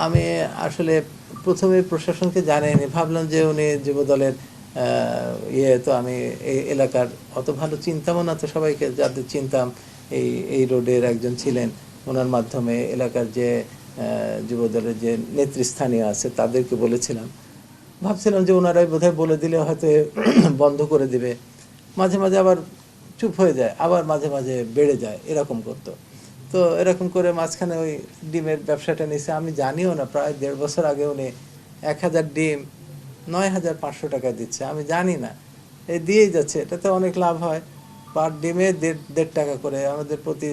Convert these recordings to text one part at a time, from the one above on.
আমি আসলে প্রথমে প্রশাসনকে জানাইনি, ভাবলাম যে উনি যুবদলের তো আমি এই এলাকার অত ভালো চিনতামও না, তো সবাইকে যাদের চিনতাম এই এই রোডের একজন ছিলেন, ওনার মাধ্যমে এলাকার যে যুবদলের যে নেতৃস্থানীয় আছে তাদেরকে বলেছিলাম। ভাবছিলাম যে ওনারাই বোধহয় বলে দিলে হয়তো বন্ধ করে দিবে। মাঝে মাঝে আবার চুপ হয়ে যায়, আবার মাঝে মাঝে বেড়ে যায়, এরকম করতো। তো এরকম করে মাঝখানে ওই ডিমের ব্যবসাটা নিছে, আমি জানিও না প্রায় 1.5 বছর আগে উনি 1000 ডিম 9500 টাকায় দিচ্ছে, আমি জানি না, এই দিয়েই যাচ্ছে। এটাতে অনেক লাভ হয়, পার ডিমে 1.5 টাকা করে, আমাদের প্রতি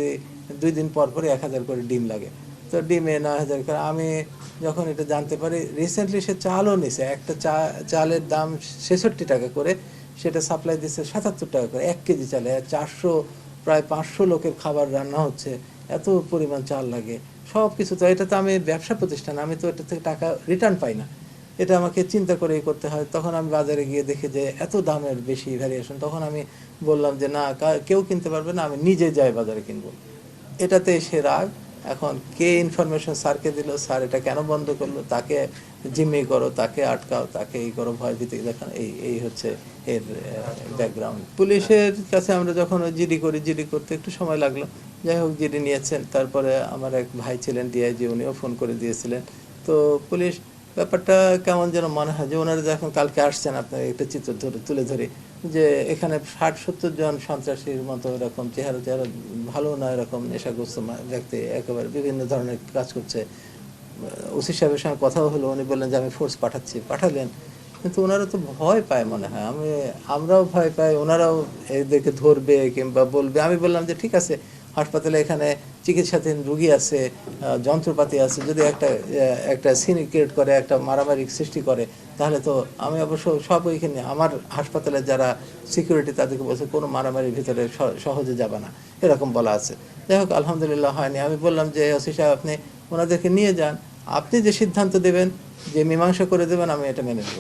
2 দিন পর পরই 1000 করে ডিম লাগে, তো ডিমে 9000 করে। আমি যখন এটা জানতে পারি, রিসেন্টলি সে চালও নিছে, একটা চালের দাম 66 টাকা করে, সেটা সাপ্লাই দিচ্ছে 77 টাকা করে 1 কেজি চালে। 400 প্রায় 500 লোকের খাবার রান্না হচ্ছে, এত পরিমাণ চাল লাগে সব কিছু। তো এটা তো আমি ব্যবসা প্রতিষ্ঠান, আমি তো এটা থেকে টাকা রিটার্ন পাই না, এটা আমাকে চিন্তা করেই করতে হয়। তখন আমি বাজারে গিয়ে দেখি যে এত দামের বেশি ভ্যারিয়েশন, তখন আমি বললাম যে না, কেউ কিনতে পারবে না, আমি নিজে যাই বাজারে কিনবো। এটাতে সে রাগ। এখন কে ইনফরমেশন স্যারকে দিল, স্যার এটা কেন বন্ধ করলো, তাকে জিম্মি করো, তাকে আটকাও, তাকে এই করো, ভয়ভীতি দেখান, এই এই হচ্ছে এর ব্যাকগ্রাউন্ড। পুলিশের কাছে আমরা যখন জিডি করি, জিডি করতে একটু সময় লাগলো, যাই হোক জিডি নিয়েছেন। তারপরে আমার এক ভাই ছিলেন ডিআইজি, উনিও ফোন করে দিয়েছিলেন। তো পুলিশ ব্যাপারটা কেমন যেন মনে হয় যে ওনারা যখন কালকে আসছেন, আপনার একটা চিত্র তুলে ধরি যে এখানে 60-70 জন সন্ত্রাসীর মতো এরকম চেহারা চেহারা, ভালো না এরকম নেশাগ্রস্ত ব্যক্তি একেবারে বিভিন্ন ধরনের কাজ করছে। ওসি সাহেবের সঙ্গে কথাও হলো, উনি বললেন যে আমি ফোর্স পাঠালেন, কিন্তু ওনারা তো ভয় পায় মনে হয়, আমরাও ভয় পাই, ওনারাও এদেরকে ধরবে কিংবা বলবে। আমি বললাম যে ঠিক আছে, হাসপাতালে এখানে চিকিৎসাধীন রুগী আছে, যন্ত্রপাতি আছে, যদি একটা সিন ক্রিয়েট করে, একটা মারামারি সৃষ্টি করে, তাহলে তো আমি অবশ্য সব ওইখানে আমার হাসপাতালে যারা সিকিউরিটি তাদেরকে বলছে কোনো মারামারির ভিতরে সহজে যাবে না, এরকম বলা আছে। যাই হোক আলহামদুলিল্লাহ হয়নি। আমি বললাম যে ওসি সাহেব আপনি ওনাদেরকে নিয়ে যান, আপনি যে সিদ্ধান্ত দেবেন, যে মীমাংসা করে দেবেন, আমি এটা মেনে নেব।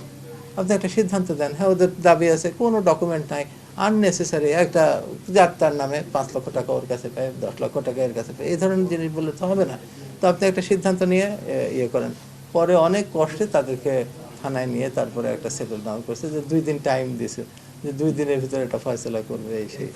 আপনি একটা সিদ্ধান্ত দেন। হ্যাঁ, ওদের দাবি আছে, কোনো ডকুমেন্ট নাই, আননেসেসারি একটা যাত্রার নামে 5 লক্ষ টাকা ওর কাছে পায়, 10 লক্ষ টাকা এর কাছে পায়, এই ধরনের জিনিস বললে তো হবে না। তো আপনি একটা সিদ্ধান্ত নিয়ে ইয়ে করেন। পরে অনেক কষ্টে তাদেরকে থানায় নিয়ে তারপরে একটা সেটেল ডাউন করছে, যে 2 দিন টাইম দিয়েছে, যে 2 দিনের ভিতরে একটা ফয়সলা করবে, এই সেই।